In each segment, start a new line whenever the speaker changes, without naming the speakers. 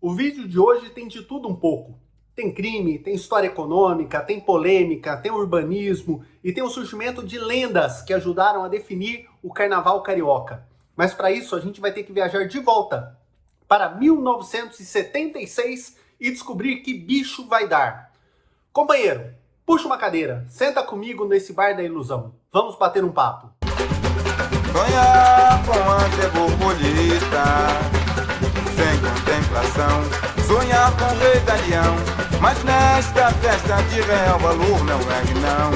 O vídeo de hoje tem de tudo um pouco. Tem crime, tem história econômica, tem polêmica, tem urbanismo e tem o surgimento de lendas que ajudaram a definir o carnaval carioca. Mas para isso a gente vai ter que viajar de volta para 1976 e descobrir que bicho vai dar. Companheiro, puxa uma cadeira, senta comigo nesse bar da ilusão. Vamos bater um papo.
Sonhar com ante borboleta, sem contemplação. Sonhar com o rei da leão, mas nesta festa de real valor não é não.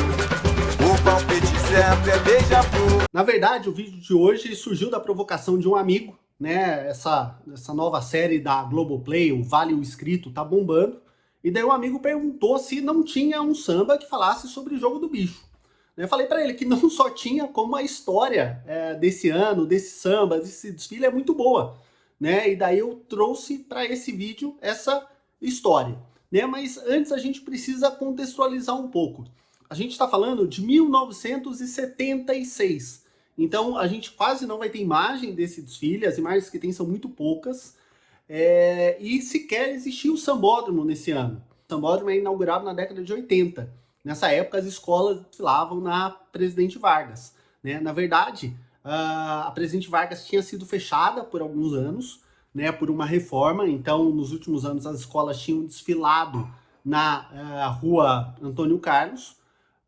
O palpite certo é beija-flor.
Na verdade, o vídeo de hoje surgiu da provocação de um amigo, né? Essa nova série da Globoplay, o Vale o Escrito, tá bombando. E daí um amigo perguntou se não tinha um samba que falasse sobre o jogo do bicho. Eu falei para ele que não só tinha, como a história desse ano, desse samba, desse desfile é muito boa, né? E daí eu trouxe para esse vídeo essa história, né? Mas antes a gente precisa contextualizar um pouco. A gente está falando de 1976, então a gente quase não vai ter imagem desse desfile, as imagens que tem são muito poucas, e sequer existiu o sambódromo nesse ano. O sambódromo é inaugurado na década de 80. Nessa época, as escolas desfilavam na Presidente Vargas, né? Na verdade, a Presidente Vargas tinha sido fechada por alguns anos, né, por uma reforma. Então, nos últimos anos, as escolas tinham desfilado na Rua Antônio Carlos,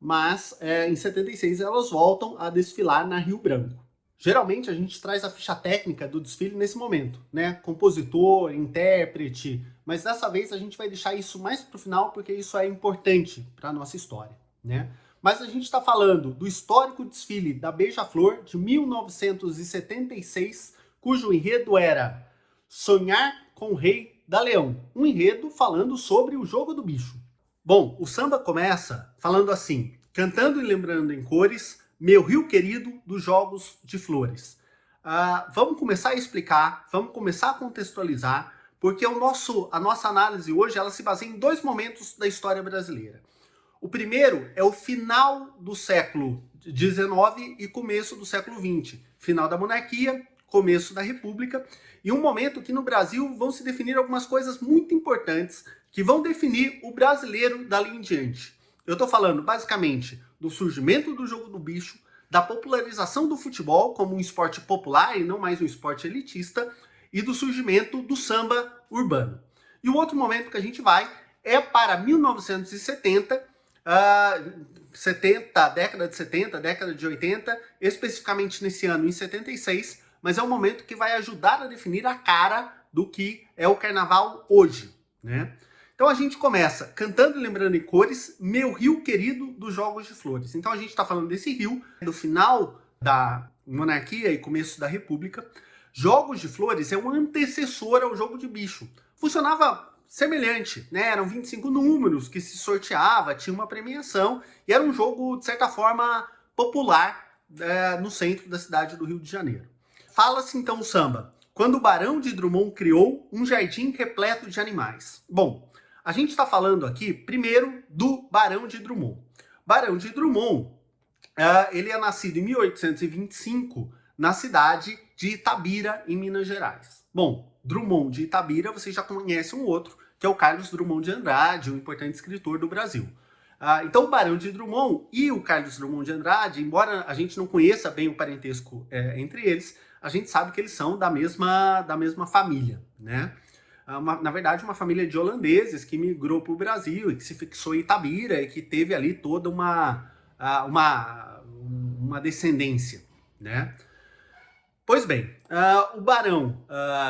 mas em 76 elas voltam a desfilar na Rio Branco. Geralmente, a gente traz a ficha técnica do desfile nesse momento, né? Compositor, intérprete, mas dessa vez a gente vai deixar isso mais para o final porque isso é importante para a nossa história, né? Mas a gente está falando do histórico desfile da Beija-Flor de 1976, cujo enredo era Sonhar com o Rei da Leão. Um enredo falando sobre o jogo do bicho. Bom, o samba começa falando assim, cantando e lembrando em cores, meu rio querido dos jogos de flores. Vamos começar a explicar, vamos começar a contextualizar, porque a nossa análise hoje ela se baseia em dois momentos da história brasileira. O primeiro é o final do século XIX e começo do século XX. Final da monarquia, começo da república, e um momento que no Brasil vão se definir algumas coisas muito importantes que vão definir o brasileiro dali em diante. Eu estou falando basicamente do surgimento do jogo do bicho, da popularização do futebol como um esporte popular e não mais um esporte elitista, e do surgimento do samba urbano. E o outro momento que a gente vai é para 1970, década de 70, década de 80, especificamente nesse ano, em 76, mas é um momento que vai ajudar a definir a cara do que é o carnaval hoje, né? Então a gente começa cantando e lembrando em cores, meu rio querido dos jogos de flores. Então a gente está falando desse rio, do final da monarquia e começo da república. Jogos de flores é um antecessor ao jogo de bicho. Funcionava semelhante, né? Eram 25 números que se sorteava, tinha uma premiação e era um jogo, de certa forma, popular no centro da cidade do Rio de Janeiro. Fala-se então o samba, quando o Barão de Drummond criou um jardim repleto de animais. Bom, a gente está falando aqui, primeiro, do Barão de Drummond. Barão de Drummond, ele é nascido em 1825 na cidade de Itabira, em Minas Gerais. Bom, Drummond de Itabira, você já conhece um outro, que é o Carlos Drummond de Andrade, um importante escritor do Brasil. Então, o Barão de Drummond e o Carlos Drummond de Andrade, embora a gente não conheça bem o parentesco entre eles, a gente sabe que eles são da mesma família, né? Na verdade, uma família de holandeses que migrou para o Brasil e que se fixou em Itabira e que teve ali toda uma descendência, né? Pois bem, o Barão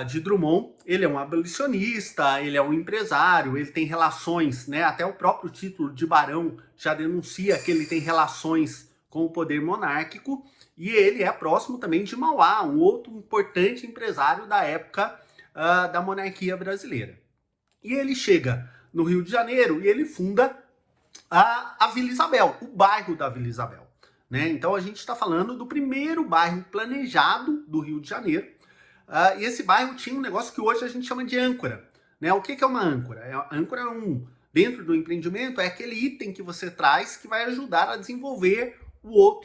de Drummond, ele é um abolicionista, ele é um empresário, ele tem relações, né? Até o próprio título de barão já denuncia que ele tem relações com o poder monárquico, e ele é próximo também de Mauá, um outro importante empresário da época da monarquia brasileira. E ele chega no Rio de Janeiro e ele funda a Vila Isabel, o bairro da Vila Isabel, né? Então a gente está falando do primeiro bairro planejado do Rio de Janeiro, e esse bairro tinha um negócio que hoje a gente chama de âncora, né? O que é uma âncora? A âncora dentro do empreendimento, é aquele item que você traz que vai ajudar a desenvolver o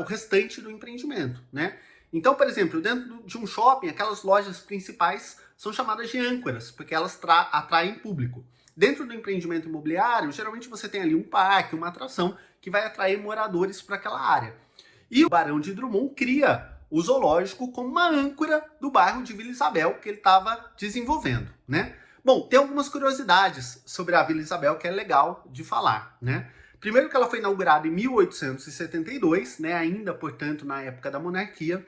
restante do empreendimento, né? Então, por exemplo, dentro de um shopping, aquelas lojas principais são chamadas de âncoras, porque elas atraem público. Dentro do empreendimento imobiliário, geralmente você tem ali um parque, uma atração que vai atrair moradores para aquela área. E o Barão de Drummond cria o zoológico como uma âncora do bairro de Vila Isabel que ele estava desenvolvendo, né? Bom, tem algumas curiosidades sobre a Vila Isabel que é legal de falar, né? Primeiro que ela foi inaugurada em 1872, né? Ainda, portanto, na época da monarquia.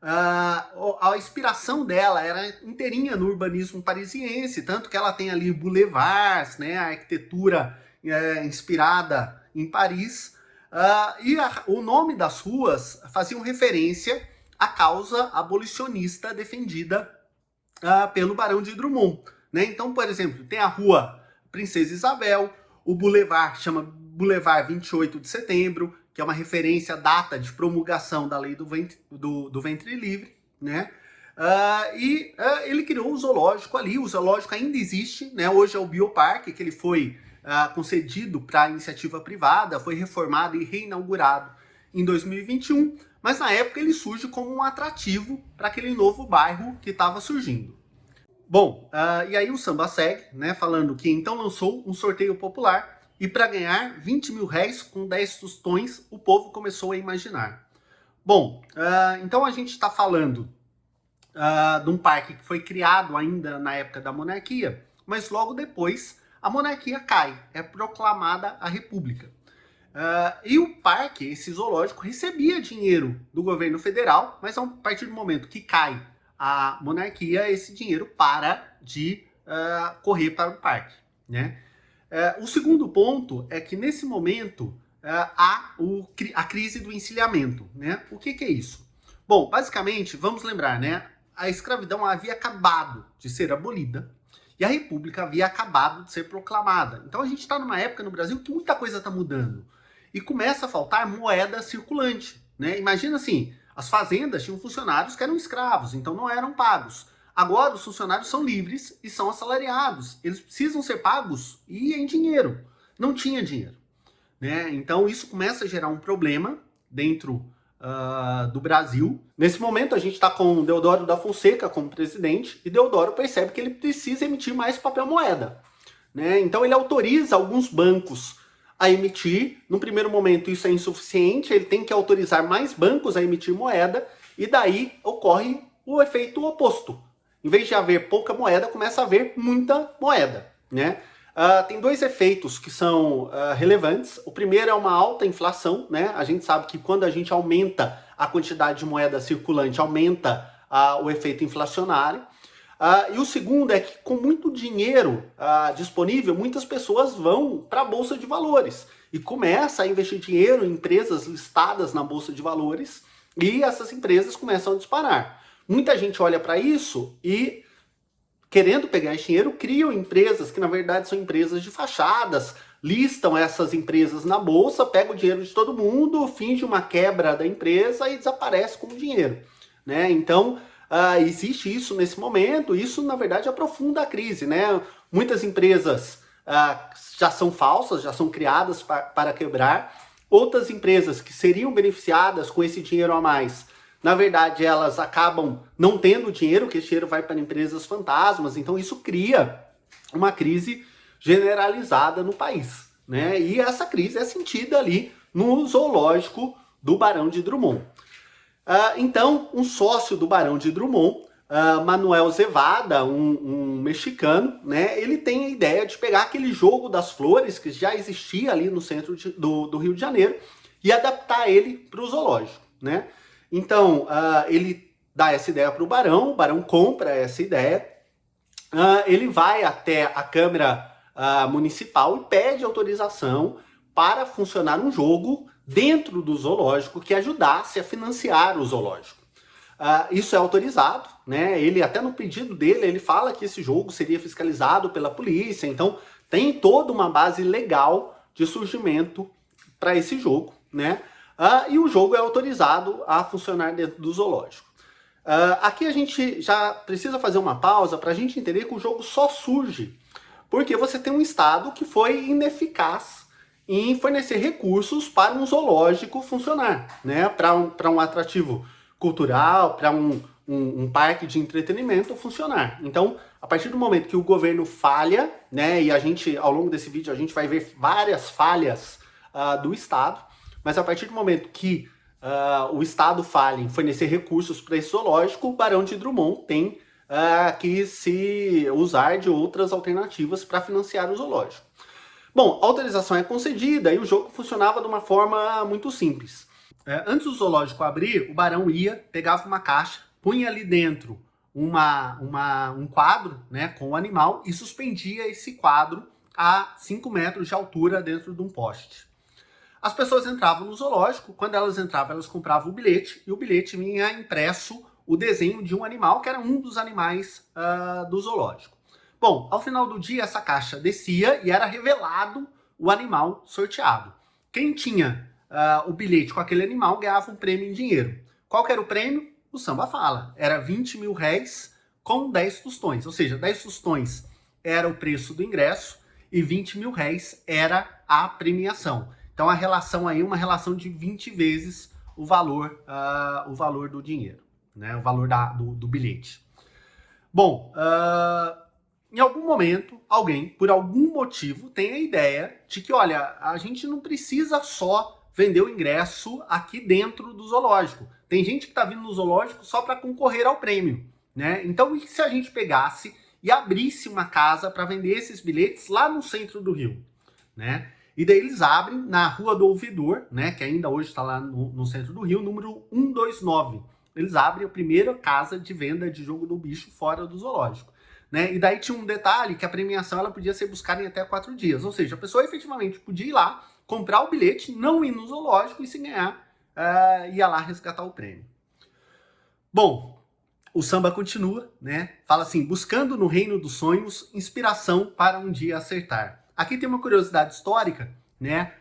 A inspiração dela era inteirinha no urbanismo parisiense, tanto que ela tem ali boulevards, né? A arquitetura inspirada em Paris. O nome das ruas faziam referência à causa abolicionista defendida pelo Barão de Drummond, né? Então, por exemplo, tem a rua Princesa Isabel, o boulevard chama Boulevard 28 de Setembro, que é uma referência à data de promulgação da lei do ventre livre, né? Ele criou o zoológico ali, o zoológico ainda existe, né? Hoje é o Bioparque, que ele foi concedido para iniciativa privada, foi reformado e reinaugurado em 2021, mas na época ele surge como um atrativo para aquele novo bairro que estava surgindo. Bom, e aí o samba segue, né, falando que então lançou um sorteio popular e para ganhar 20 mil réis com 10 tostões, o povo começou a imaginar. Bom, então a gente está falando de um parque que foi criado ainda na época da monarquia, mas logo depois a monarquia cai, é proclamada a república. E o parque, esse zoológico, recebia dinheiro do governo federal, mas a partir do momento que cai a monarquia, esse dinheiro para de correr para o parque, né? O segundo ponto é que nesse momento há a crise do encilhamento, né? O que é isso? Bom, basicamente, vamos lembrar, né? A escravidão havia acabado de ser abolida e a república havia acabado de ser proclamada. Então a gente está numa época no Brasil que muita coisa está mudando e começa a faltar moeda circulante, né? Imagina assim, as fazendas tinham funcionários que eram escravos, então não eram pagos. Agora os funcionários são livres e são assalariados. Eles precisam ser pagos e em dinheiro. Não tinha dinheiro, né? Então isso começa a gerar um problema dentro do Brasil. Nesse momento a gente está com Deodoro da Fonseca como presidente e Deodoro percebe que ele precisa emitir mais papel moeda, né? Então ele autoriza alguns bancos a emitir. No primeiro momento isso é insuficiente, ele tem que autorizar mais bancos a emitir moeda e daí ocorre o efeito oposto. Em vez de haver pouca moeda, começa a haver muita moeda, né? Tem dois efeitos que são relevantes. O primeiro é uma alta inflação, né? A gente sabe que quando a gente aumenta a quantidade de moeda circulante, aumenta o efeito inflacionário. E o segundo é que com muito dinheiro disponível, muitas pessoas vão para a Bolsa de Valores e começa a investir dinheiro em empresas listadas na Bolsa de Valores e essas empresas começam a disparar. Muita gente olha para isso e, querendo pegar esse dinheiro, criam empresas que na verdade são empresas de fachadas, listam essas empresas na bolsa, pegam o dinheiro de todo mundo, finge uma quebra da empresa e desaparece com o dinheiro, né? Então, existe isso nesse momento, isso na verdade aprofunda a crise, né? Muitas empresas já são falsas, já são criadas para quebrar, outras empresas que seriam beneficiadas com esse dinheiro a mais, na verdade, elas acabam não tendo dinheiro, que esse dinheiro vai para empresas fantasmas. Então, isso cria uma crise generalizada no país, né? E essa crise é sentida ali no zoológico do Barão de Drummond. Então, um sócio do Barão de Drummond, Manuel Zevada, um mexicano, né? Ele tem a ideia de pegar aquele jogo das flores que já existia ali no centro do Rio de Janeiro e adaptar ele para o zoológico, né? Então, ele dá essa ideia para o Barão compra essa ideia, ele vai até a Câmara Municipal e pede autorização para funcionar um jogo dentro do zoológico que ajudasse a financiar o zoológico. Isso é autorizado, né? Ele, até no pedido dele, ele fala que esse jogo seria fiscalizado pela polícia, então tem toda uma base legal de surgimento para esse jogo, né? E o jogo é autorizado a funcionar dentro do zoológico. Aqui a gente já precisa fazer uma pausa para a gente entender que o jogo só surge porque você tem um Estado que foi ineficaz em fornecer recursos para um zoológico funcionar, né? Para um atrativo cultural, para um um parque de entretenimento funcionar. Então, a partir do momento que o governo falha, né, e a gente, ao longo desse vídeo, a gente vai ver várias falhas do Estado, mas a partir do momento que o Estado falha em fornecer recursos para esse zoológico, o Barão de Drummond tem que se usar de outras alternativas para financiar o zoológico. Bom, a autorização é concedida e o jogo funcionava de uma forma muito simples. Antes do zoológico abrir, o barão ia, pegava uma caixa, punha ali dentro um quadro, né, com o animal e suspendia esse quadro a 5 metros de altura dentro de um poste. As pessoas entravam no zoológico, quando elas entravam, elas compravam o bilhete e o bilhete vinha impresso o desenho de um animal, que era um dos animais do zoológico. Bom, ao final do dia, essa caixa descia e era revelado o animal sorteado. Quem tinha o bilhete com aquele animal ganhava um prêmio em dinheiro. Qual que era o prêmio? O samba fala. Era 20 mil réis com 10 tostões. Ou seja, 10 tostões era o preço do ingresso e 20 mil réis era a premiação. Então a relação aí é uma relação de 20 vezes o valor do dinheiro, né? O valor do bilhete. Bom, em algum momento, alguém, por algum motivo, tem a ideia de que, olha, a gente não precisa só vender o ingresso aqui dentro do zoológico. Tem gente que está vindo no zoológico só para concorrer ao prêmio, né? Então, e se a gente pegasse e abrisse uma casa para vender esses bilhetes lá no centro do Rio, né? E daí eles abrem na Rua do Ouvidor, né? Que ainda hoje está lá no centro do Rio, número 129. Eles abrem a primeira casa de venda de jogo do bicho fora do zoológico. Né? E daí tinha um detalhe que a premiação ela podia ser buscada em até 4 dias. Ou seja, a pessoa efetivamente podia ir lá, comprar o bilhete, não ir no zoológico e se ganhar, ia lá resgatar o prêmio. Bom, o samba continua, né? Fala assim, buscando no reino dos sonhos, inspiração para um dia acertar. Aqui tem uma curiosidade histórica, né?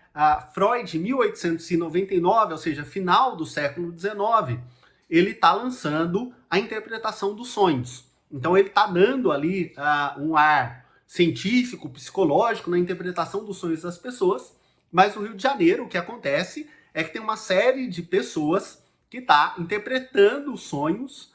Freud, em 1899, ou seja, final do século XIX, ele está lançando a interpretação dos sonhos. Então ele está dando ali um ar científico, psicológico na interpretação dos sonhos das pessoas, mas no Rio de Janeiro o que acontece é que tem uma série de pessoas que está interpretando os sonhos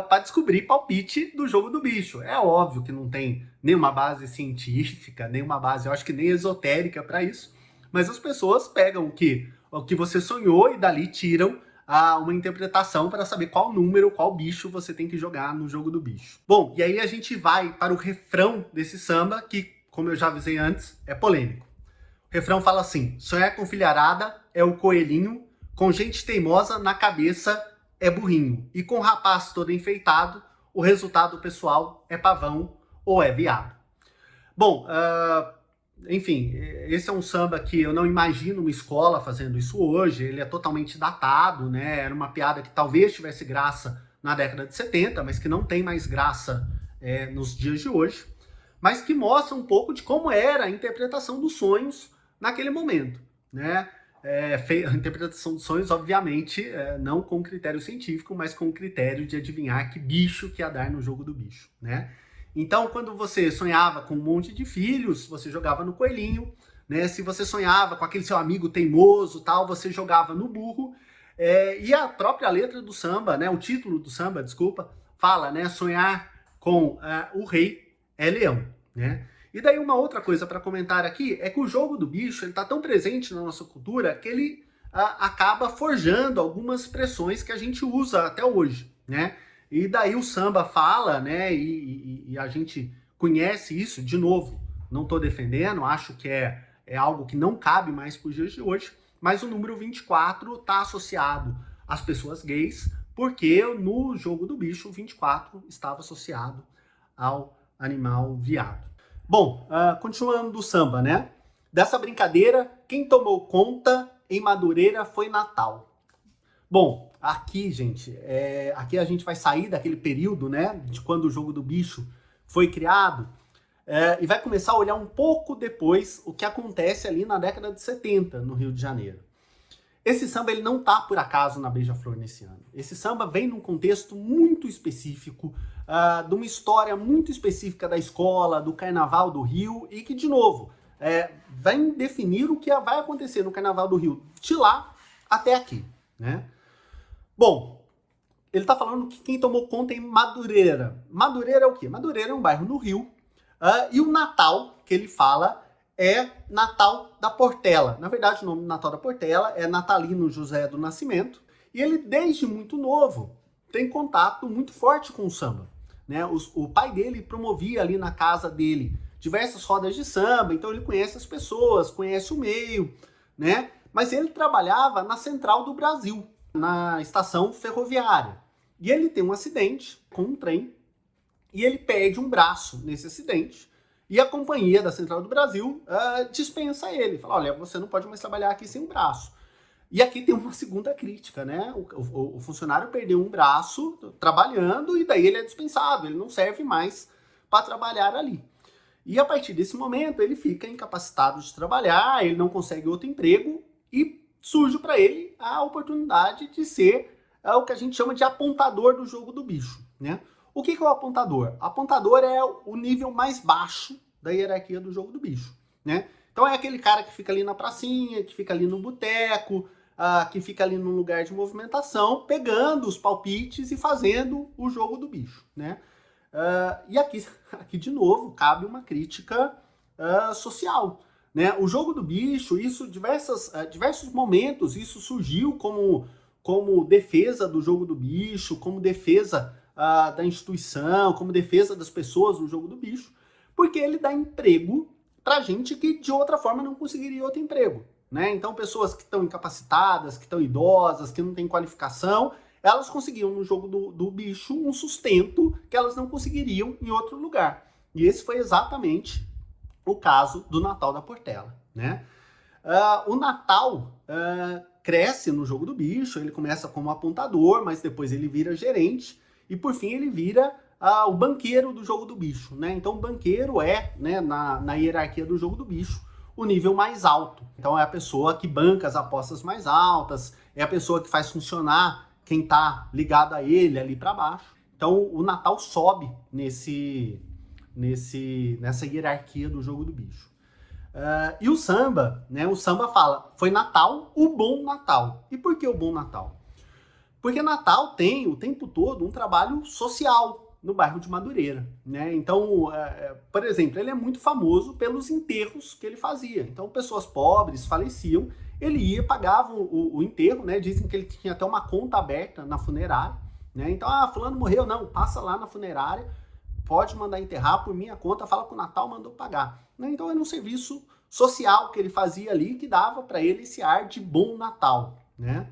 para descobrir palpite do jogo do bicho. É óbvio que não tem nenhuma base científica, nenhuma base, eu acho que nem esotérica para isso, mas as pessoas pegam o que você sonhou e dali tiram uma interpretação para saber qual número, qual bicho você tem que jogar no jogo do bicho. Bom, e aí a gente vai para o refrão desse samba, que, como eu já avisei antes, é polêmico. O refrão fala assim, sonhar com filharada é o coelhinho, com gente teimosa na cabeça é burrinho, e com rapaz todo enfeitado, o resultado pessoal é pavão ou é viado. Bom, enfim, esse é um samba que eu não imagino uma escola fazendo isso hoje, ele é totalmente datado, né? Era uma piada que talvez tivesse graça na década de 70, mas que não tem mais graça nos dias de hoje, mas que mostra um pouco de como era a interpretação dos sonhos naquele momento, né? A interpretação dos sonhos, obviamente, não com critério científico, mas com critério de adivinhar que bicho que ia dar no jogo do bicho, né? Então, quando você sonhava com um monte de filhos, você jogava no coelhinho, né? Se você sonhava com aquele seu amigo teimoso, tal, você jogava no burro. E a própria letra do samba, né? O título do samba, desculpa, fala, né? Sonhar com o rei é leão, né? E daí uma outra coisa para comentar aqui é que o jogo do bicho ele tá tão presente na nossa cultura que ele acaba forjando algumas expressões que a gente usa até hoje, né? E daí o samba fala, né? E a gente conhece isso, de novo, não estou defendendo, acho que é algo que não cabe mais para os dias de hoje, mas o número 24 está associado às pessoas gays, porque no jogo do bicho o 24 estava associado ao animal viado. Bom, continuando do samba, né? Dessa brincadeira, quem tomou conta em Madureira foi Natal. Bom, aqui, gente, aqui a gente vai sair daquele período, né, de quando o jogo do bicho foi criado, e vai começar a olhar um pouco depois o que acontece ali na década de 70 no Rio de Janeiro. Esse samba ele não tá por acaso na Beija-Flor nesse ano. Esse samba vem num contexto muito específico, de uma história muito específica da escola, do Carnaval do Rio, e que, de novo, vai definir o que vai acontecer no Carnaval do Rio de lá até aqui, né? Bom, ele está falando que quem tomou conta é em Madureira. Madureira é o quê? Madureira é um bairro no Rio. E o Natal, que ele fala, é Natal da Portela. Na verdade, o nome Natal da Portela é Natalino José do Nascimento. E ele, desde muito novo, tem contato muito forte com o samba. Né? O pai dele promovia ali na casa dele diversas rodas de samba, então ele conhece as pessoas, conhece o meio, né? Mas ele trabalhava na Central do Brasil, na estação ferroviária. E ele tem um acidente com um trem e ele perde um braço nesse acidente. E a companhia da Central do Brasil dispensa ele. Fala, olha, você não pode mais trabalhar aqui sem um braço. E aqui tem uma segunda crítica, né? O funcionário perdeu um braço trabalhando e daí ele é dispensado, ele não serve mais para trabalhar ali. E a partir desse momento ele fica incapacitado de trabalhar, ele não consegue outro emprego e surge para ele a oportunidade de ser o que a gente chama de apontador do jogo do bicho, né? O que é o apontador? Apontador é o nível mais baixo da hierarquia do jogo do bicho, né? Então é aquele cara que fica ali na pracinha, que fica ali no boteco, que fica ali num lugar de movimentação, pegando os palpites e fazendo o jogo do bicho, né? E aqui de novo cabe uma crítica social, né? O jogo do bicho, isso diversos momentos isso surgiu como defesa do jogo do bicho, como defesa da instituição, como defesa das pessoas no jogo do bicho, porque ele dá emprego para gente que de outra forma não conseguiria outro emprego, né? Então pessoas que estão incapacitadas, que estão idosas, que não têm qualificação, elas conseguiam no jogo do bicho um sustento que elas não conseguiriam em outro lugar. E esse foi exatamente o caso do Natal da Portela, né? O Natal cresce no jogo do bicho, ele começa como apontador, mas depois ele vira gerente e por fim ele vira o banqueiro do jogo do bicho, né? Então o banqueiro é, né, na hierarquia do jogo do bicho, o nível mais alto. Então é a pessoa que banca as apostas mais altas, é a pessoa que faz funcionar quem está ligado a ele ali para baixo. Então o Natal sobe nessa hierarquia do jogo do bicho. E o samba, né? O samba fala, foi Natal, o bom Natal. E por que o bom Natal? Porque Natal tem o tempo todo um trabalho social no bairro de Madureira, né? Então, por exemplo, ele é muito famoso pelos enterros que ele fazia. Então, pessoas pobres faleciam, ele ia, pagava o enterro, né? Dizem que ele tinha até uma conta aberta na funerária, né? Então, fulano morreu, não, passa lá na funerária, pode mandar enterrar por minha conta, fala que o Natal mandou pagar, né? Então, era um serviço social que ele fazia ali que dava para ele esse ar de bom Natal, né?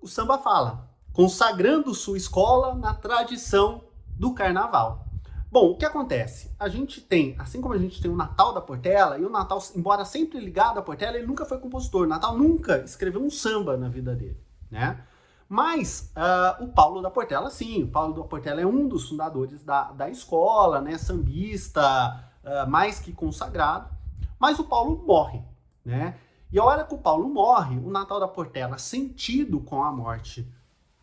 O samba fala, consagrando sua escola na tradição do carnaval. Bom, o que acontece? A gente tem, assim como a gente tem o Natal da Portela, e o Natal, embora sempre ligado à Portela, ele nunca foi compositor. O Natal nunca escreveu um samba na vida dele, né? Mas o Paulo da Portela, sim. O Paulo da Portela é um dos fundadores da escola, né? Sambista, mais que consagrado. Mas o Paulo morre, né? E a hora que o Paulo morre, o Natal da Portela, sentido com a morte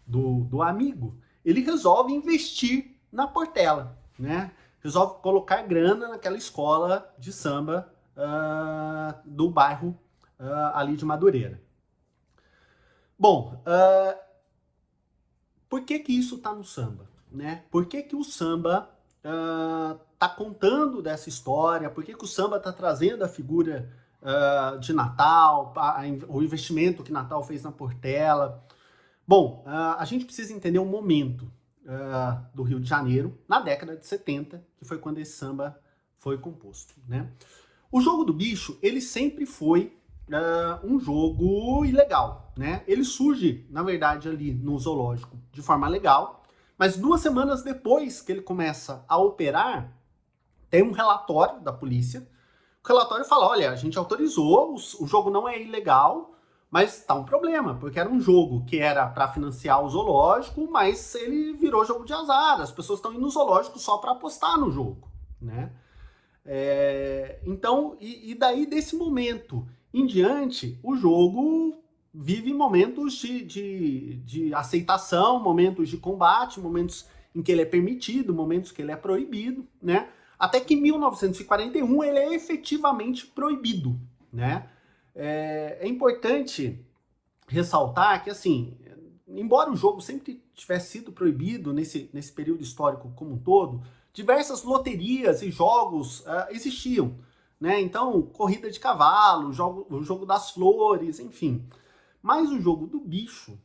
do amigo, ele resolve investir na Portela, né? Resolve colocar grana naquela escola de samba do bairro ali de Madureira. Bom, por que isso está no samba, né? Por que o samba está contando dessa história? Por que o samba está trazendo a figura de Natal, o investimento que Natal fez na Portela? Bom, a gente precisa entender o momento do Rio de Janeiro, na década de 70, que foi quando esse samba foi composto, né? O jogo do bicho, ele sempre foi um jogo ilegal, né? Ele surge, na verdade, ali no zoológico de forma legal, mas 2 semanas depois que ele começa a operar, tem um relatório da polícia. O relatório fala, olha, a gente autorizou, o jogo não é ilegal, mas tá um problema, porque era um jogo que era para financiar o zoológico, mas ele virou jogo de azar, as pessoas estão indo no zoológico só para apostar no jogo, né? Então, e daí desse momento em diante, o jogo vive momentos de aceitação, momentos de combate, momentos em que ele é permitido, momentos que ele é proibido, né? Até que em 1941 ele é efetivamente proibido, né? É importante ressaltar que, assim, embora o jogo sempre tivesse sido proibido nesse período histórico como um todo, diversas loterias e jogos existiam, né? Então, corrida de cavalo, o jogo das flores, enfim. Mas o jogo do bicho,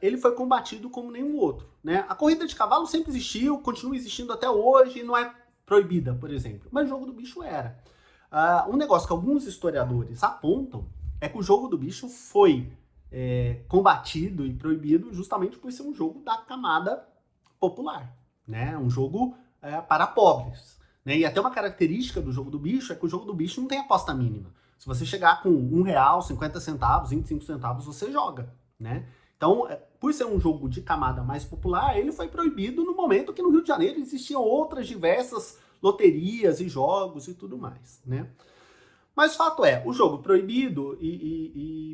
ele foi combatido como nenhum outro, né? A corrida de cavalo sempre existiu, continua existindo até hoje e não é proibida, por exemplo. Mas o jogo do bicho era. Um negócio que alguns historiadores apontam é que o jogo do bicho foi combatido e proibido justamente por ser um jogo da camada popular, né? Um jogo para pobres, né? E até uma característica do jogo do bicho é que o jogo do bicho não tem aposta mínima. Se você chegar com R$1, 50 centavos, 25 centavos, você joga, né? Então, por ser um jogo de camada mais popular, ele foi proibido no momento que no Rio de Janeiro existiam outras diversas loterias e jogos e tudo mais, né? Mas o fato é, o jogo proibido,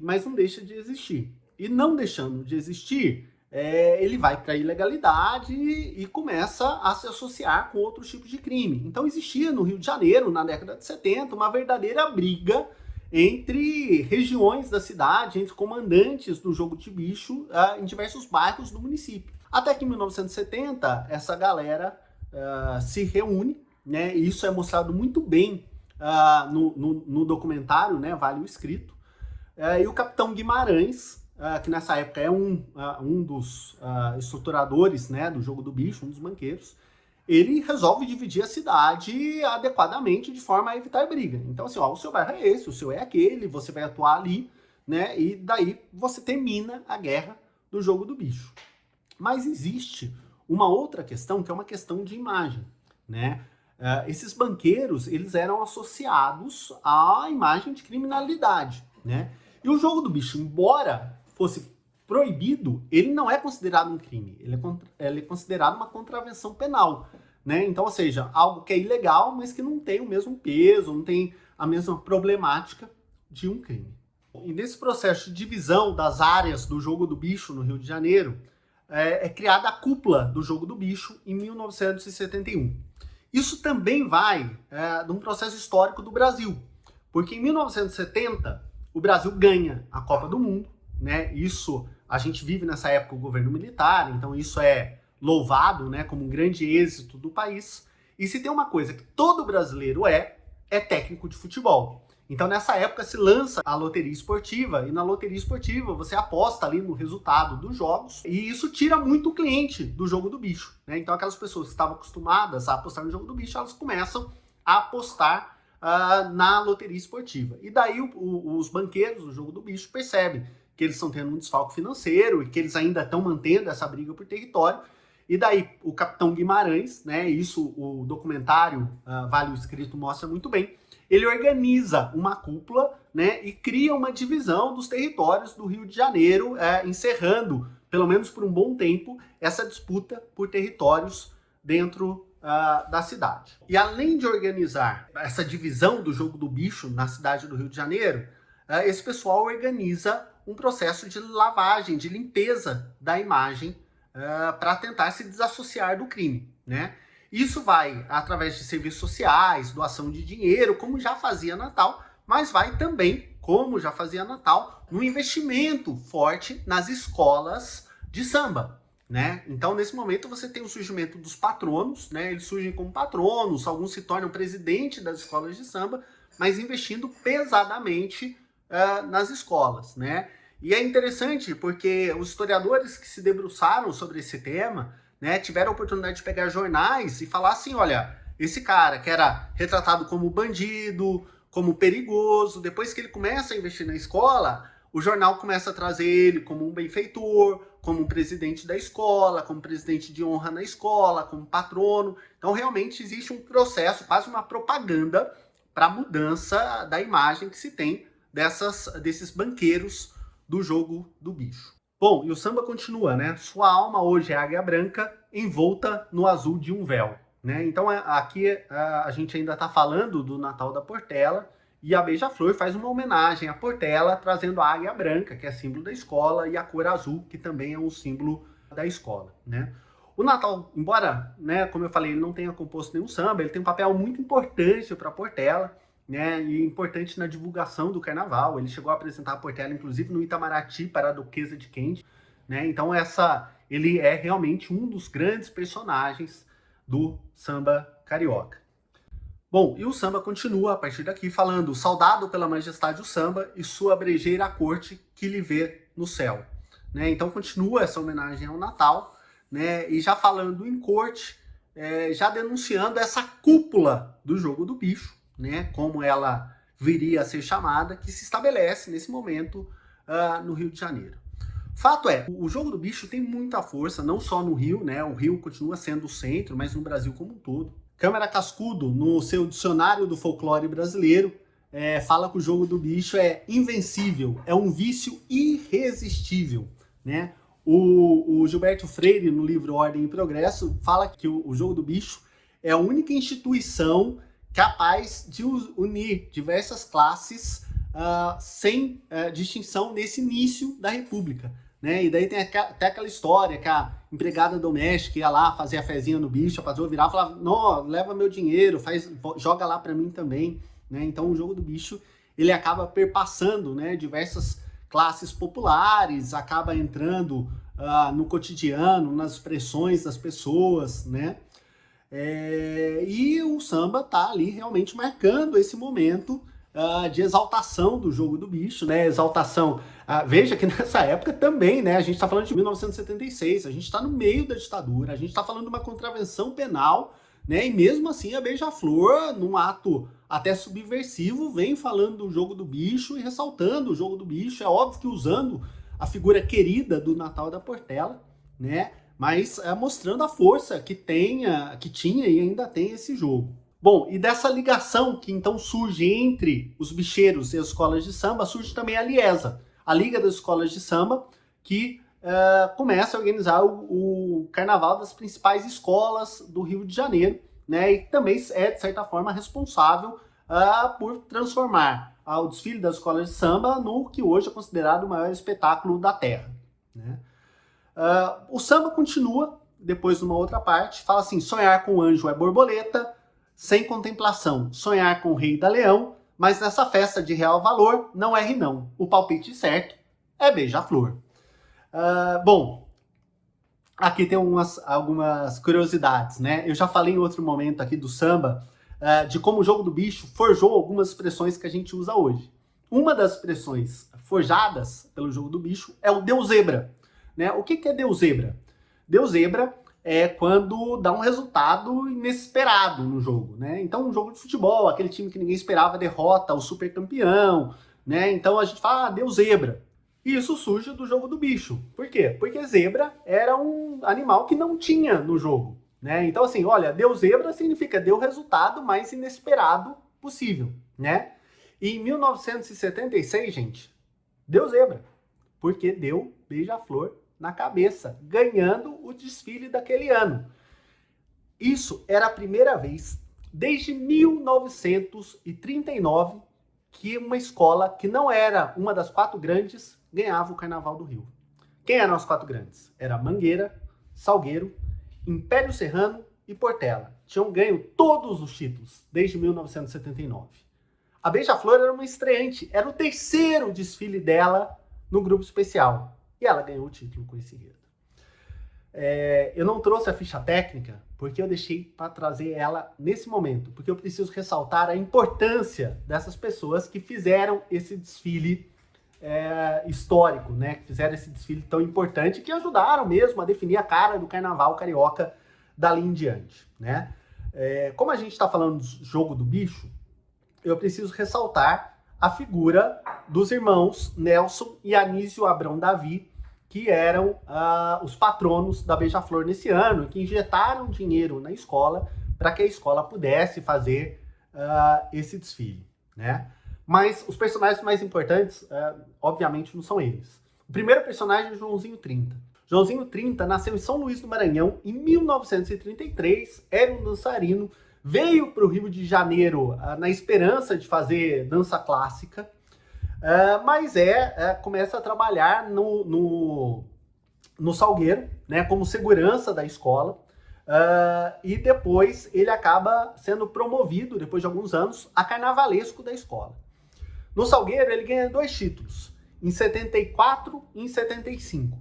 mas não deixa de existir. E não deixando de existir, ele vai para a ilegalidade e começa a se associar com outros tipos de crime. Então existia no Rio de Janeiro, na década de 70, uma verdadeira briga entre regiões da cidade, entre comandantes do jogo de bicho em diversos bairros do município. Até que em 1970, essa galera se reúne, né? E isso é mostrado muito bem no documentário, né, Vale o Escrito, e o capitão Guimarães, que nessa época é um dos estruturadores, né, do jogo do bicho, um dos banqueiros, ele resolve dividir a cidade adequadamente de forma a evitar briga. Então assim, o seu bairro é esse, o seu é aquele, você vai atuar ali, né, e daí você termina a guerra do jogo do bicho. Mas existe uma outra questão, que é uma questão de imagem, né? Esses banqueiros, eles eram associados à imagem de criminalidade, né? E o jogo do bicho, embora fosse proibido, ele não é considerado um crime, ele é considerado uma contravenção penal, né? Então, ou seja, algo que é ilegal, mas que não tem o mesmo peso, não tem a mesma problemática de um crime. E nesse processo de divisão das áreas do jogo do bicho no Rio de Janeiro, é criada a cúpula do jogo do bicho em 1971. Isso também vai de um processo histórico do Brasil, porque em 1970 o Brasil ganha a Copa do Mundo, né? Isso, a gente vive nessa época o governo militar, então isso é louvado, né, como um grande êxito do país. E se tem uma coisa que todo brasileiro é técnico de futebol. Então nessa época se lança a loteria esportiva, e na loteria esportiva você aposta ali no resultado dos jogos, e isso tira muito o cliente do jogo do bicho, né? Então aquelas pessoas que estavam acostumadas a apostar no jogo do bicho, elas começam a apostar na loteria esportiva. E daí os banqueiros do jogo do bicho percebem que eles estão tendo um desfalque financeiro e que eles ainda estão mantendo essa briga por território. E daí o capitão Guimarães, né, isso o documentário Vale o Escrito mostra muito bem, ele organiza uma cúpula, né, e cria uma divisão dos territórios do Rio de Janeiro, encerrando, pelo menos por um bom tempo, essa disputa por territórios dentro da cidade. E além de organizar essa divisão do jogo do bicho na cidade do Rio de Janeiro, esse pessoal organiza um processo de lavagem, de limpeza da imagem para tentar se desassociar do crime, né? Isso vai através de serviços sociais, doação de dinheiro, como já fazia Natal, mas vai também, como já fazia Natal, no investimento forte nas escolas de samba, né? Então, nesse momento, você tem o surgimento dos patronos, né? Eles surgem como patronos, alguns se tornam presidente das escolas de samba, mas investindo pesadamente nas escolas, né? E é interessante porque os historiadores que se debruçaram sobre esse tema, né, tiveram a oportunidade de pegar jornais e falar assim, olha, esse cara que era retratado como bandido, como perigoso, depois que ele começa a investir na escola, o jornal começa a trazer ele como um benfeitor, como um presidente da escola, como presidente de honra na escola, como patrono. Então realmente existe um processo, quase uma propaganda para a mudança da imagem que se tem desses banqueiros do jogo do bicho. Bom, e o samba continua, né? Sua alma hoje é águia branca, envolta no azul de um véu, né? Então aqui a gente ainda está falando do Natal da Portela, e a Beija-Flor faz uma homenagem à Portela, trazendo a águia branca, que é símbolo da escola, e a cor azul, que também é um símbolo da escola, né? O Natal, embora, né, como eu falei, ele não tenha composto nenhum samba, ele tem um papel muito importante para a Portela, né, e importante na divulgação do carnaval. Ele chegou a apresentar a Portela, inclusive, no Itamaraty para a Duquesa de Kent, né? Então ele é realmente um dos grandes personagens do samba carioca. Bom, e o samba continua a partir daqui falando: saudado pela majestade o samba e sua brejeira corte que lhe vê no céu. Né? Então continua essa homenagem ao Natal, né? E já falando em corte, já denunciando essa cúpula do jogo do bicho, né? Como ela viria a ser chamada, que se estabelece nesse momento no Rio de Janeiro. Fato é, o jogo do bicho tem muita força, não só no Rio, né? O Rio continua sendo o centro, mas no Brasil como um todo. Câmara Cascudo, no seu dicionário do folclore brasileiro, fala que o jogo do bicho é invencível, é um vício irresistível, né? O Gilberto Freire, no livro Ordem e Progresso, fala que o jogo do bicho é a única instituição capaz de unir diversas classes sem distinção nesse início da República. Né? E daí tem até aquela história que a empregada doméstica ia lá fazer a fezinha no bicho, a patroa virava e falava: não, leva meu dinheiro, joga lá para mim também. Né? Então o jogo do bicho ele acaba perpassando, né, diversas classes populares, acaba entrando no cotidiano, nas expressões das pessoas, né? E o samba tá ali realmente marcando esse momento de exaltação do jogo do bicho, né? Exaltação. Veja que nessa época também, né? A gente está falando de 1976, a gente está no meio da ditadura, a gente está falando de uma contravenção penal, né? E mesmo assim a Beija-Flor, num ato até subversivo, vem falando do jogo do bicho e ressaltando o jogo do bicho. É óbvio que usando a figura querida do Natal da Portela, né? Mas mostrando a força que tinha e ainda tem esse jogo. Bom, e dessa ligação que então surge entre os bicheiros e as escolas de samba, surge também a Liesa, a Liga das Escolas de Samba, que começa a organizar o carnaval das principais escolas do Rio de Janeiro, né? E também é, de certa forma, responsável por transformar o desfile das escolas de samba no que hoje é considerado o maior espetáculo da Terra. Né? O samba continua, depois numa outra parte, fala assim: sonhar com o anjo é borboleta, sem contemplação, sonhar com o rei da leão, mas nessa festa de real valor não erre não, o palpite certo é beija-flor. Bom, aqui tem algumas curiosidades, né? Eu já falei em outro momento aqui do samba, de como o jogo do bicho forjou algumas expressões que a gente usa hoje. Uma das expressões forjadas pelo jogo do bicho é o Deu Zebra. Né? O que é Deu Zebra? Deu Zebra é quando dá um resultado inesperado no jogo, né? Então, um jogo de futebol, aquele time que ninguém esperava derrota o super campeão, né? Então a gente fala: deu zebra. E isso surge do jogo do bicho. Por quê? Porque zebra era um animal que não tinha no jogo, né? Então assim, olha, deu zebra significa deu o resultado mais inesperado possível, né? E em 1976, gente, deu zebra, porque deu beija-flor na cabeça, ganhando o desfile daquele ano. Isso era a primeira vez, desde 1939, que uma escola que não era uma das 4 grandes ganhava o Carnaval do Rio. Quem eram as 4 grandes? Era Mangueira, Salgueiro, Império Serrano e Portela. Tinham ganho todos os títulos desde 1979. A Beija-Flor era uma estreante, era o 3º desfile dela no grupo especial. E ela ganhou o título com esse enredo. Eu não trouxe a ficha técnica porque eu deixei para trazer ela nesse momento, porque eu preciso ressaltar a importância dessas pessoas que fizeram esse desfile histórico, né? Que fizeram esse desfile tão importante, que ajudaram mesmo a definir a cara do carnaval carioca dali em diante, né? Como a gente está falando do jogo do bicho, eu preciso ressaltar a figura dos irmãos Nelson e Anísio Abrão Davi, que eram os patronos da Beija-Flor nesse ano, que injetaram dinheiro na escola para que a escola pudesse fazer esse desfile, né? Mas os personagens mais importantes, obviamente, não são eles. O primeiro personagem é Joãozinho 30. Joãozinho 30 nasceu em São Luís do Maranhão em 1933, era um dançarino, veio para o Rio de Janeiro na esperança de fazer dança clássica, mas começa a trabalhar no Salgueiro, né, como segurança da escola, e depois ele acaba sendo promovido, depois de alguns anos, a carnavalesco da escola. No Salgueiro ele ganha 2 títulos, em 74 e em 75.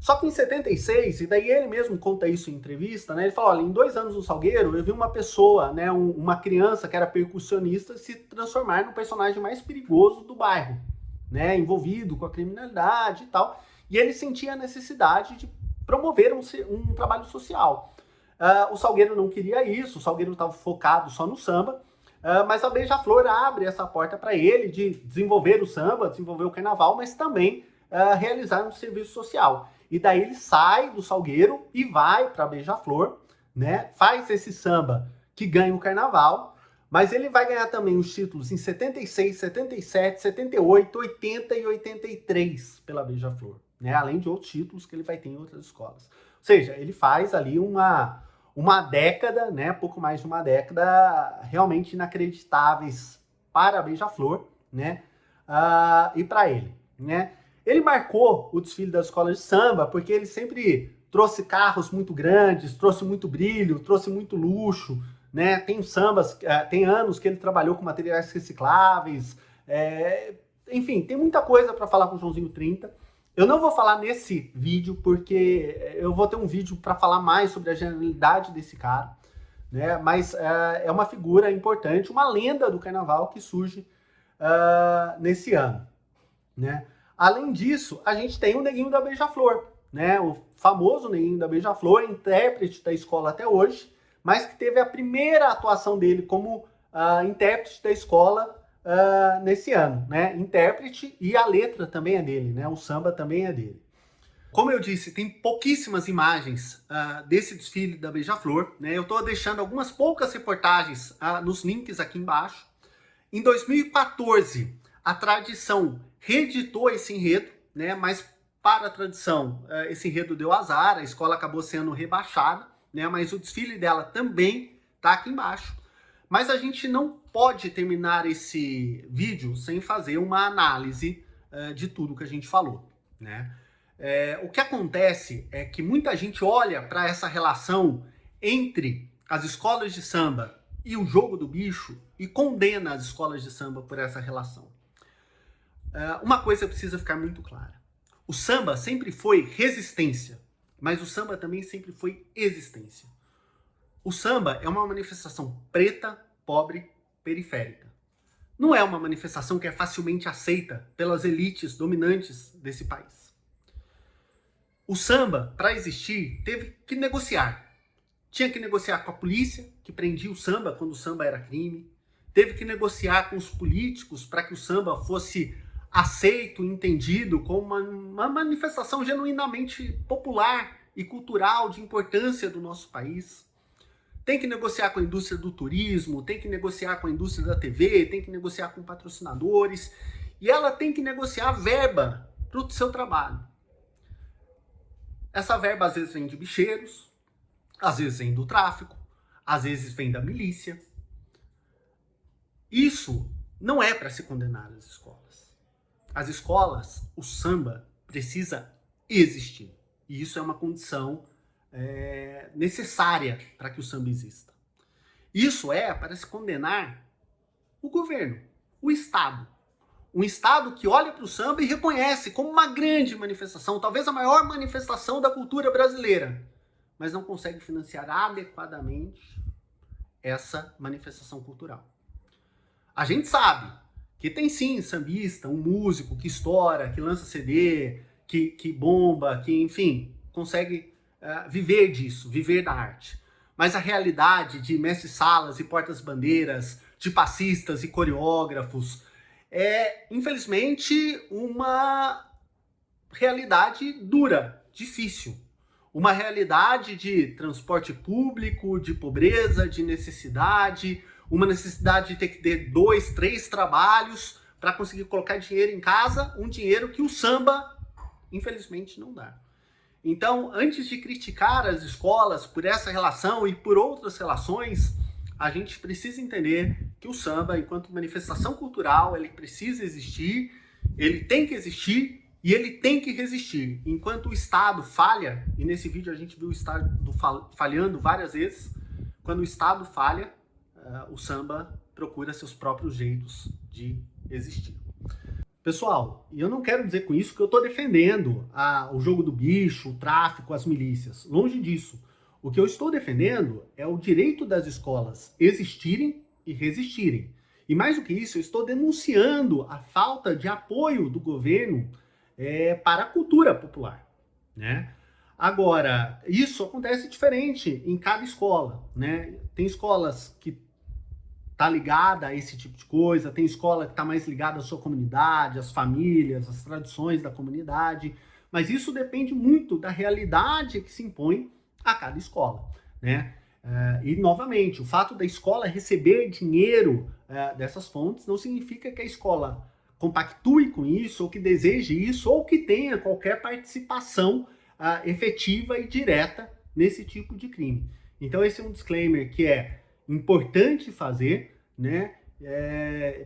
Só que em 76, e daí ele mesmo conta isso em entrevista, né? Ele fala, olha, em 2 anos no Salgueiro, eu vi uma pessoa, né, uma criança que era percussionista se transformar no personagem mais perigoso do bairro, né, envolvido com a criminalidade e tal. E ele sentia a necessidade de promover um trabalho social. O Salgueiro não queria isso, o Salgueiro estava focado só no samba, mas a Beija-Flor abre essa porta para ele de desenvolver o samba, desenvolver o carnaval, mas também realizar um serviço social. E daí ele sai do Salgueiro e vai para Beija-Flor, né? Faz esse samba que ganha o carnaval, mas ele vai ganhar também os títulos em 76, 77, 78, 80 e 83 pela Beija-Flor, né? Além de outros títulos que ele vai ter em outras escolas. Ou seja, ele faz ali uma década, né? Pouco mais de uma década, realmente inacreditáveis para a Beija-Flor, né? E para ele, né? Ele marcou o desfile das escolas de samba porque ele sempre trouxe carros muito grandes, trouxe muito brilho, trouxe muito luxo, né? Tem sambas, tem anos que ele trabalhou com materiais recicláveis, enfim, tem muita coisa para falar com o Joãozinho 30. Eu não vou falar nesse vídeo porque eu vou ter um vídeo para falar mais sobre a genialidade desse cara, né? Mas é uma figura importante, uma lenda do carnaval que surge nesse ano, né? Além disso, a gente tem o Neguinho da Beija-Flor, né? O famoso Neguinho da Beija-Flor, intérprete da escola até hoje, mas que teve a primeira atuação dele como intérprete da escola nesse ano, né? Intérprete, e a letra também é dele, né? O samba também é dele. Como eu disse, tem pouquíssimas imagens desse desfile da Beija-Flor, né? Eu estou deixando algumas poucas reportagens nos links aqui embaixo. Em 2014, a Tradição reeditou esse enredo, né? Mas para a Tradição, esse enredo deu azar, a escola acabou sendo rebaixada, né? Mas o desfile dela também está aqui embaixo. Mas a gente não pode terminar esse vídeo sem fazer uma análise de tudo que a gente falou, né? O que acontece é que muita gente olha para essa relação entre as escolas de samba e o jogo do bicho e condena as escolas de samba por essa relação. Uma coisa precisa ficar muito clara. O samba sempre foi resistência, mas o samba também sempre foi existência. O samba é uma manifestação preta, pobre, periférica. Não é uma manifestação que é facilmente aceita pelas elites dominantes desse país. O samba, para existir, teve que negociar. Tinha que negociar com a polícia, que prendia o samba quando o samba era crime. Teve que negociar com os políticos para que o samba fosse aceito, entendido como uma manifestação genuinamente popular e cultural de importância do nosso país. Tem que negociar com a indústria do turismo, tem que negociar com a indústria da TV, tem que negociar com patrocinadores, e ela tem que negociar verba para o seu trabalho. Essa verba às vezes vem de bicheiros, às vezes vem do tráfico, às vezes vem da milícia. Isso não é para se condenar as escolas. As escolas, o samba, precisa existir. E isso é uma condição necessária para que o samba exista. Isso é para se condenar o governo, o Estado. Um Estado que olha para o samba e reconhece como uma grande manifestação, talvez a maior manifestação da cultura brasileira, mas não consegue financiar adequadamente essa manifestação cultural. A gente sabe que tem sim sambista, um músico que estoura, que lança CD, que bomba, que enfim, consegue viver disso, viver da arte. Mas a realidade de mestres-salas e portas-bandeiras, de passistas e coreógrafos, é, infelizmente, uma realidade dura, difícil. Uma realidade de transporte público, de pobreza, de necessidade, uma necessidade de ter que ter 2, 3 trabalhos para conseguir colocar dinheiro em casa, um dinheiro que o samba, infelizmente, não dá. Então, antes de criticar as escolas por essa relação e por outras relações, a gente precisa entender que o samba, enquanto manifestação cultural, ele precisa existir, ele tem que existir e ele tem que resistir. Enquanto o Estado falha, e nesse vídeo a gente viu o Estado falhando várias vezes, quando o Estado falha, o samba procura seus próprios jeitos de existir. Pessoal, e eu não quero dizer com isso que eu estou defendendo o jogo do bicho, o tráfico, as milícias. Longe disso. O que eu estou defendendo é o direito das escolas existirem e resistirem. E mais do que isso, eu estou denunciando a falta de apoio do governo para a cultura popular, né? Agora, isso acontece diferente em cada escola, né? Tem escolas que tá ligada a esse tipo de coisa, tem escola que está mais ligada à sua comunidade, às famílias, às tradições da comunidade, mas isso depende muito da realidade que se impõe a cada escola, né? E, novamente, o fato da escola receber dinheiro dessas fontes não significa que a escola compactue com isso, ou que deseje isso, ou que tenha qualquer participação efetiva e direta nesse tipo de crime. Então, esse é um disclaimer que é importante fazer, né,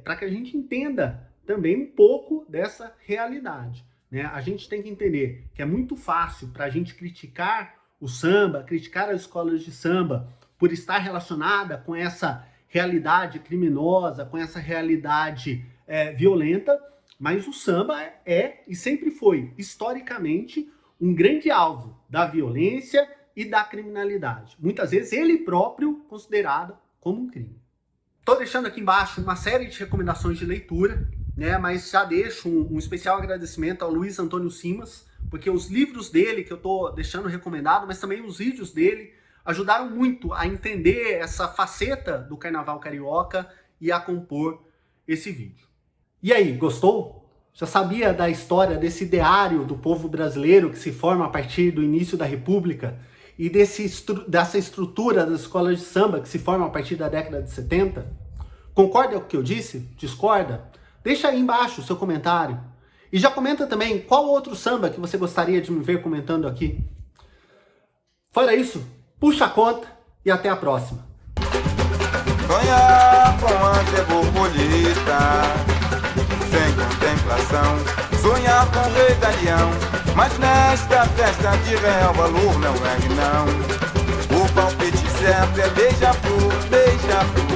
para que a gente entenda também um pouco dessa realidade, né? A gente tem que entender que é muito fácil para a gente criticar o samba, criticar as escolas de samba por estar relacionada com essa realidade criminosa, com essa realidade violenta, mas o samba é e sempre foi, historicamente, um grande alvo da violência e da criminalidade. Muitas vezes ele próprio considerado como um crime. Estou deixando aqui embaixo uma série de recomendações de leitura, né? Mas já deixo um especial agradecimento ao Luiz Antônio Simas, porque os livros dele que eu estou deixando recomendado, mas também os vídeos dele, ajudaram muito a entender essa faceta do carnaval carioca e a compor esse vídeo. E aí, gostou? Já sabia da história desse ideário do povo brasileiro que se forma a partir do início da República e dessa estrutura das escolas de samba que se forma a partir da década de 70? Concorda com o que eu disse? Discorda? Deixa aí embaixo o seu comentário. E já comenta também qual outro samba que você gostaria de me ver comentando aqui. Fora isso, puxa a conta e até a próxima.
Sonhar com ante borboleta, sem contemplação, sonhar com o rei da leão, mas nesta festa de real valor não é não. O palpite certo é beija-flor, beija-flor.